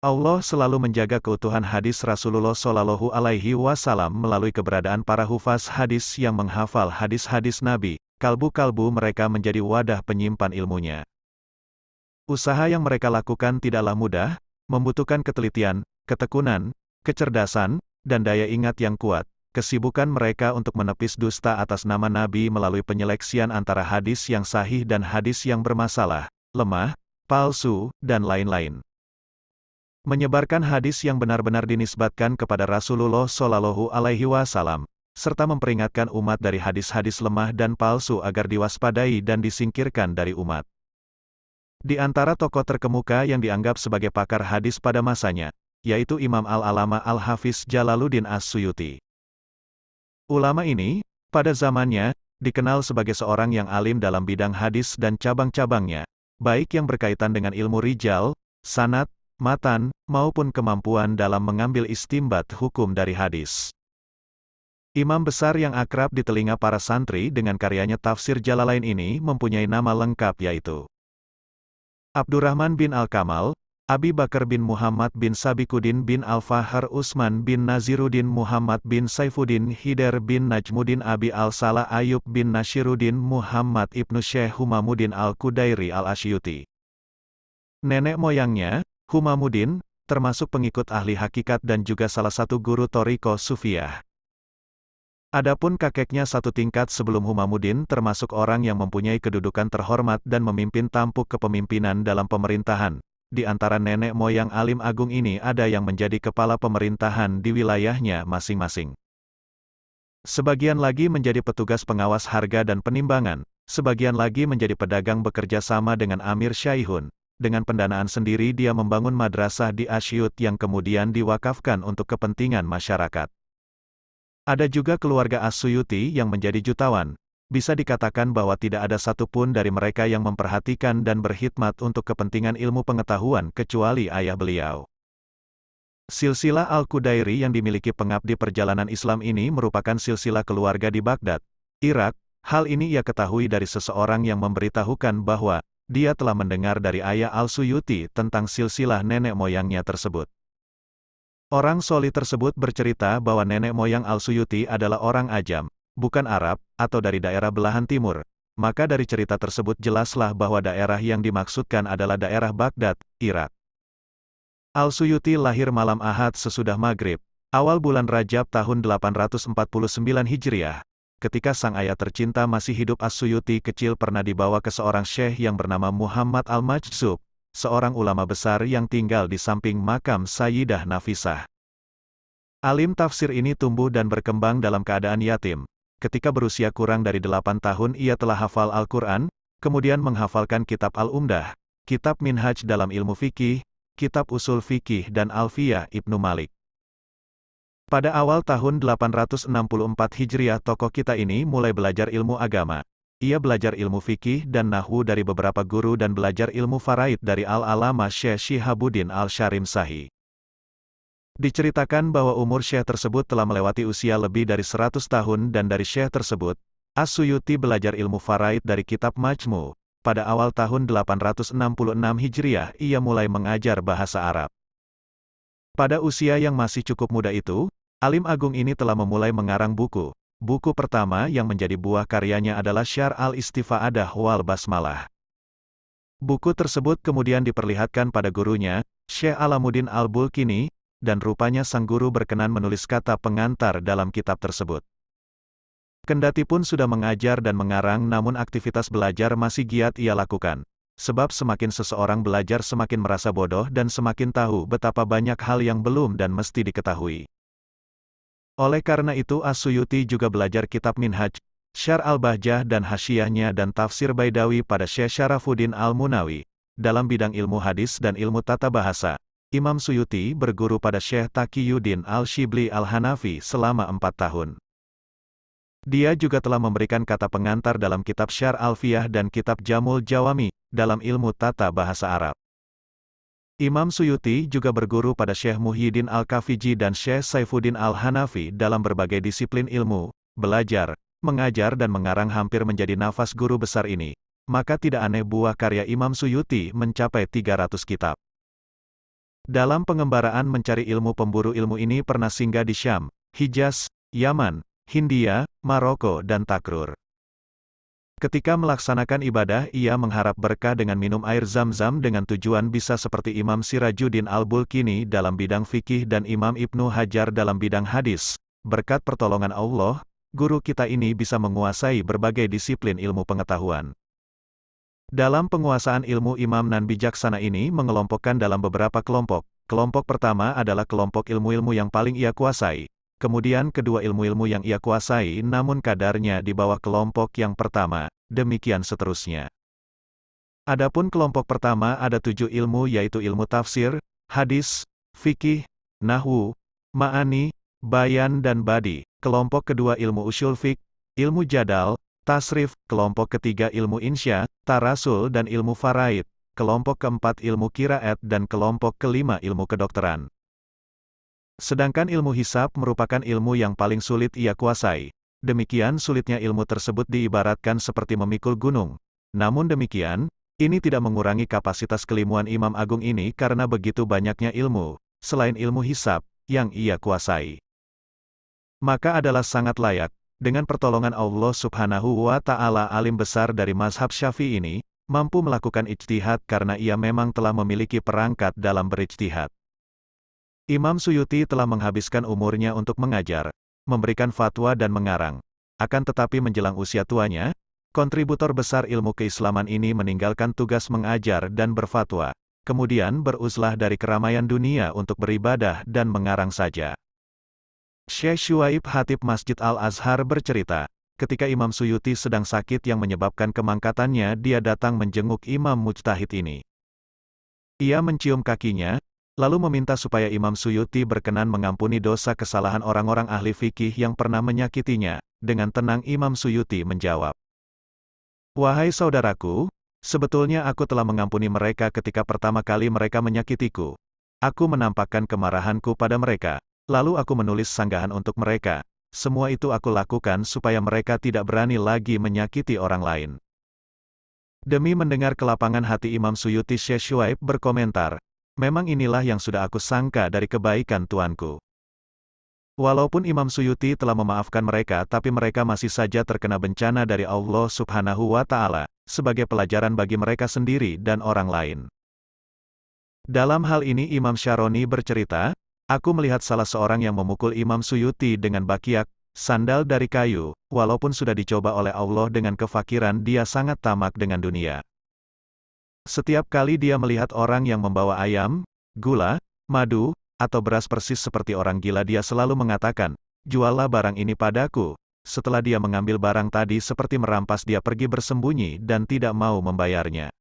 Allah selalu menjaga keutuhan hadis Rasulullah Shallallahu Alaihi Wasallam melalui keberadaan para hufaz hadis yang menghafal hadis-hadis Nabi. Kalbu-kalbu mereka menjadi wadah penyimpan ilmunya. Usaha yang mereka lakukan tidaklah mudah, membutuhkan ketelitian, ketekunan, kecerdasan, dan daya ingat yang kuat. Kesibukan mereka untuk menepis dusta atas nama Nabi melalui penyeleksian antara hadis yang sahih dan hadis yang bermasalah, lemah, palsu, dan lain-lain. Menyebarkan hadis yang benar-benar dinisbatkan kepada Rasulullah Shallallahu Alaihi Wasallam, serta memperingatkan umat dari hadis-hadis lemah dan palsu agar diwaspadai dan disingkirkan dari umat. Di antara tokoh terkemuka yang dianggap sebagai pakar hadis pada masanya, yaitu Imam Al-Alama Al-Hafiz Jalaluddin As-Suyuti. Ulama ini, pada zamannya, dikenal sebagai seorang yang alim dalam bidang hadis dan cabang-cabangnya, baik yang berkaitan dengan ilmu rijal, sanad, matan, maupun kemampuan dalam mengambil istimbat hukum dari hadis. Imam besar yang akrab di telinga para santri dengan karyanya Tafsir Jalalain ini mempunyai nama lengkap yaitu Abdurrahman bin Al-Kamal, Abi Bakar bin Muhammad bin Sabikuddin bin Al-Fahar Usman bin Naziruddin Muhammad bin Saifuddin Hidar bin Najmuddin Abi Al-Salah Ayub bin Nashiruddin Muhammad ibnu Syekh Humamuddin Al-Qudairi Al-Asyuti. Nenek moyangnya, Humamuddin, termasuk pengikut ahli hakikat dan juga salah satu guru Thariqah Sufiyah. Adapun kakeknya satu tingkat sebelum Humamuddin termasuk orang yang mempunyai kedudukan terhormat dan memimpin tampuk kepemimpinan dalam pemerintahan. Di antara nenek moyang alim agung ini ada yang menjadi kepala pemerintahan di wilayahnya masing-masing. Sebagian lagi menjadi petugas pengawas harga dan penimbangan, sebagian lagi menjadi pedagang bekerja sama dengan Amir Syaihun. Dengan pendanaan sendiri dia membangun madrasah di Asyut yang kemudian diwakafkan untuk kepentingan masyarakat. Ada juga keluarga As-Suyuti yang menjadi jutawan. Bisa dikatakan bahwa tidak ada satupun dari mereka yang memperhatikan dan berkhidmat untuk kepentingan ilmu pengetahuan kecuali ayah beliau. Silsilah Al-Qudairi yang dimiliki pengabdi perjalanan Islam ini merupakan silsilah keluarga di Baghdad, Irak. Hal ini ia ketahui dari seseorang yang memberitahukan bahwa dia telah mendengar dari ayah Al-Suyuti tentang silsilah nenek moyangnya tersebut. Orang Soli tersebut bercerita bahwa nenek moyang Al-Suyuti adalah orang Ajam, bukan Arab, atau dari daerah belahan timur. Maka dari cerita tersebut jelaslah bahwa daerah yang dimaksudkan adalah daerah Baghdad, Irak. Al-Suyuti lahir malam Ahad sesudah Maghrib, awal bulan Rajab tahun 849 Hijriah. Ketika sang ayah tercinta masih hidup, As-Suyuti kecil pernah dibawa ke seorang syekh yang bernama Muhammad Al-Majzub, seorang ulama besar yang tinggal di samping makam Sayyidah Nafisah. Alim tafsir ini tumbuh dan berkembang dalam keadaan yatim. Ketika berusia kurang dari 8 tahun ia telah hafal Al-Quran, kemudian menghafalkan kitab Al-Umdah, kitab Minhaj dalam ilmu fikih, kitab Usul Fikih dan Alfiyah Ibnu Malik. Pada awal tahun 864 Hijriah tokoh kita ini mulai belajar ilmu agama. Ia belajar ilmu fikih dan nahwu dari beberapa guru dan belajar ilmu faraid dari Al-Alama Syekh Syihabuddin Al-Syarim Sahi. Diceritakan bahwa umur Syekh tersebut telah melewati usia lebih dari 100 tahun dan dari Syekh tersebut, As-Suyuti belajar ilmu faraid dari kitab Majmu. Pada awal tahun 866 Hijriah ia mulai mengajar bahasa Arab. Pada usia yang masih cukup muda itu, alim agung ini telah memulai mengarang buku. Buku pertama yang menjadi buah karyanya adalah Syarh Al-Istifa'adah wal Basmalah. Buku tersebut kemudian diperlihatkan pada gurunya, Syekh Alamuddin Al-Bulkini, dan rupanya sang guru berkenan menulis kata pengantar dalam kitab tersebut. Kendati pun sudah mengajar dan mengarang namun aktivitas belajar masih giat ia lakukan. Sebab semakin seseorang belajar semakin merasa bodoh dan semakin tahu betapa banyak hal yang belum dan mesti diketahui. Oleh karena itu As-Suyuti juga belajar kitab Minhaj, Syarh Al-Bahjah dan Hasyiyahnya dan tafsir Baidawi pada Syekh Syarafuddin Al-Munawi. Dalam bidang ilmu hadis dan ilmu tata bahasa, Imam Suyuti berguru pada Syekh Taqiyuddin Al-Shibli Al-Hanafi selama 4 tahun. Dia juga telah memberikan kata pengantar dalam kitab Syarh Alfiyah dan kitab Jamul Jawami, dalam ilmu tata bahasa Arab. Imam Suyuti juga berguru pada Syekh Muhyiddin Al-Kafiji dan Syekh Saifuddin Al-Hanafi dalam berbagai disiplin ilmu, belajar, mengajar dan mengarang hampir menjadi nafas guru besar ini. Maka tidak aneh buah karya Imam Suyuti mencapai 300 kitab. Dalam pengembaraan mencari ilmu, pemburu ilmu ini pernah singgah di Syam, Hijaz, Yaman, Hindia, Maroko dan Takrur. Ketika melaksanakan ibadah, ia mengharap berkah dengan minum air Zam-Zam dengan tujuan bisa seperti Imam Sirajuddin Al-Bulkini dalam bidang fikih dan Imam Ibnu Hajar dalam bidang hadis. Berkat pertolongan Allah, guru kita ini bisa menguasai berbagai disiplin ilmu pengetahuan. Dalam penguasaan ilmu, Imam nan bijaksana ini mengelompokkan dalam beberapa kelompok. Kelompok pertama adalah kelompok ilmu-ilmu yang paling ia kuasai. Kemudian kedua ilmu-ilmu yang ia kuasai namun kadarnya di bawah kelompok yang pertama, demikian seterusnya. Adapun kelompok pertama ada 7 ilmu, yaitu ilmu tafsir, hadis, fikih, nahwu, ma'ani, bayan dan badi. Kelompok kedua ilmu usyul fiqh, ilmu jadal, tasrif. Kelompok ketiga ilmu insya, tarasul dan ilmu faraid. Kelompok keempat ilmu qiraat dan kelompok kelima ilmu kedokteran. Sedangkan ilmu hisab merupakan ilmu yang paling sulit ia kuasai. Demikian sulitnya ilmu tersebut diibaratkan seperti memikul gunung. Namun demikian, ini tidak mengurangi kapasitas keilmuan Imam Agung ini karena begitu banyaknya ilmu, selain ilmu hisab, yang ia kuasai. Maka adalah sangat layak, dengan pertolongan Allah Subhanahu wa Ta'ala, alim besar dari mazhab Syafi'i ini, mampu melakukan ijtihad karena ia memang telah memiliki perangkat dalam berijtihad. Imam Suyuti telah menghabiskan umurnya untuk mengajar, memberikan fatwa dan mengarang. Akan tetapi menjelang usia tuanya, kontributor besar ilmu keislaman ini meninggalkan tugas mengajar dan berfatwa, kemudian beruzlah dari keramaian dunia untuk beribadah dan mengarang saja. Syekh Syuaib Hatib Masjid Al-Azhar bercerita, ketika Imam Suyuti sedang sakit yang menyebabkan kemangkatannya, dia datang menjenguk Imam Mujtahid ini. Ia mencium kakinya, lalu meminta supaya Imam Suyuti berkenan mengampuni dosa kesalahan orang-orang ahli fikih yang pernah menyakitinya. Dengan tenang Imam Suyuti menjawab, "Wahai saudaraku, sebetulnya aku telah mengampuni mereka ketika pertama kali mereka menyakitiku. Aku menampakkan kemarahanku pada mereka, lalu aku menulis sanggahan untuk mereka. Semua itu aku lakukan supaya mereka tidak berani lagi menyakiti orang lain." Demi mendengar kelapangan hati Imam Suyuti, Syekh Syuaib berkomentar, "Memang inilah yang sudah aku sangka dari kebaikan Tuanku." Walaupun Imam Suyuti telah memaafkan mereka, tapi mereka masih saja terkena bencana dari Allah Subhanahu wa Ta'ala, sebagai pelajaran bagi mereka sendiri dan orang lain. Dalam hal ini Imam Syaroni bercerita, "Aku melihat salah seorang yang memukul Imam Suyuti dengan bakyak, sandal dari kayu. Walaupun sudah dicoba oleh Allah dengan kefakiran, dia sangat tamak dengan dunia. Setiap kali dia melihat orang yang membawa ayam, gula, madu, atau beras persis seperti orang gila, dia selalu mengatakan, 'Juallah barang ini padaku.' Setelah dia mengambil barang tadi, seperti merampas, dia pergi bersembunyi dan tidak mau membayarnya.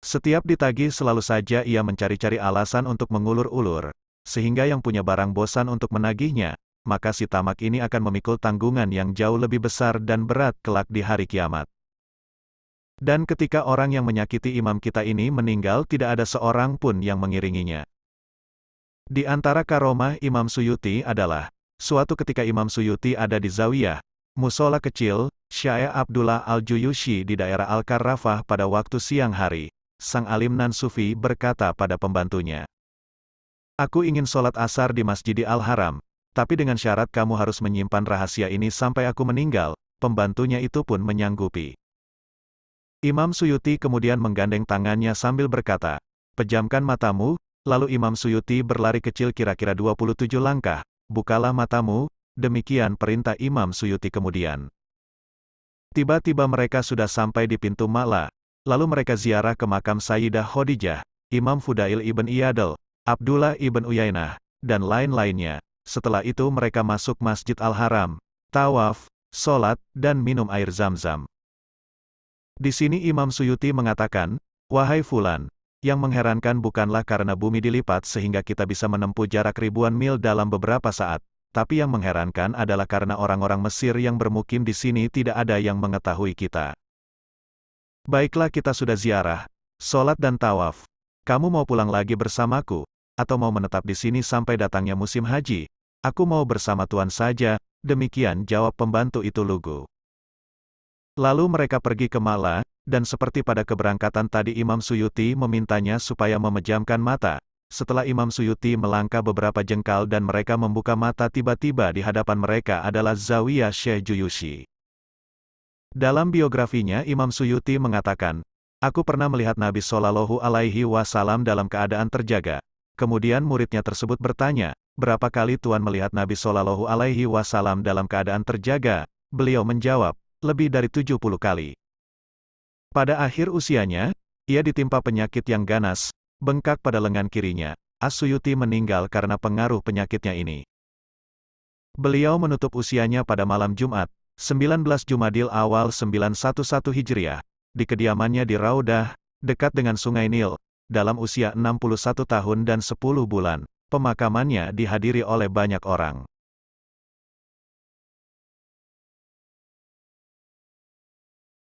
Setiap ditagih selalu saja ia mencari-cari alasan untuk mengulur-ulur, sehingga yang punya barang bosan untuk menagihnya, maka si tamak ini akan memikul tanggungan yang jauh lebih besar dan berat kelak di hari kiamat. Dan ketika orang yang menyakiti imam kita ini meninggal, tidak ada seorang pun yang mengiringinya." Di antara karomah Imam Suyuti adalah, suatu ketika Imam Suyuti ada di zawiyah, musola kecil, Syekh Abdullah Al-Juyushi di daerah Al-Karrafah pada waktu siang hari. Sang alim nan sufi berkata pada pembantunya, "Aku ingin sholat asar di Masjidi Al-Haram, tapi dengan syarat kamu harus menyimpan rahasia ini sampai aku meninggal." Pembantunya itu pun menyanggupi. Imam Suyuti kemudian menggandeng tangannya sambil berkata, "Pejamkan matamu." Lalu Imam Suyuti berlari kecil kira-kira 27 langkah, "Bukalah matamu." Demikian perintah Imam Suyuti kemudian. Tiba-tiba mereka sudah sampai di pintu Ma'la. Lalu mereka ziarah ke makam Sayyidah Khadijah, Imam Fudail ibn Iyadil, Abdullah ibn Uyainah, dan lain-lainnya. Setelah itu mereka masuk Masjid Al-Haram, tawaf, sholat, dan minum air Zam-Zam. Di sini Imam Suyuti mengatakan, "Wahai Fulan, yang mengherankan bukanlah karena bumi dilipat sehingga kita bisa menempuh jarak ribuan mil dalam beberapa saat, tapi yang mengherankan adalah karena orang-orang Mesir yang bermukim di sini tidak ada yang mengetahui kita. Baiklah, kita sudah ziarah, sholat dan tawaf. Kamu mau pulang lagi bersamaku, atau mau menetap di sini sampai datangnya musim haji?" "Aku mau bersama Tuan saja." Demikian jawab pembantu itu lugu. Lalu mereka pergi ke Ma'la, dan seperti pada keberangkatan tadi Imam Suyuti memintanya supaya memejamkan mata. Setelah Imam Suyuti melangkah beberapa jengkal dan mereka membuka mata, tiba-tiba di hadapan mereka adalah Zawiyah Syekh Juyushi. Dalam biografinya Imam Suyuti mengatakan, "Aku pernah melihat Nabi Shallallahu Alaihi Wasallam dalam keadaan terjaga." Kemudian muridnya tersebut bertanya, "Berapa kali Tuan melihat Nabi Shallallahu Alaihi Wasallam dalam keadaan terjaga?" Beliau menjawab, "Lebih dari 70 kali." Pada akhir usianya, ia ditimpa penyakit yang ganas, bengkak pada lengan kirinya. As-Suyuti meninggal karena pengaruh penyakitnya ini. Beliau menutup usianya pada malam Jumat, 19 Jumadil Awal 911 Hijriah, di kediamannya di Raudah, dekat dengan Sungai Nil, dalam usia 61 tahun dan 10 bulan. Pemakamannya dihadiri oleh banyak orang.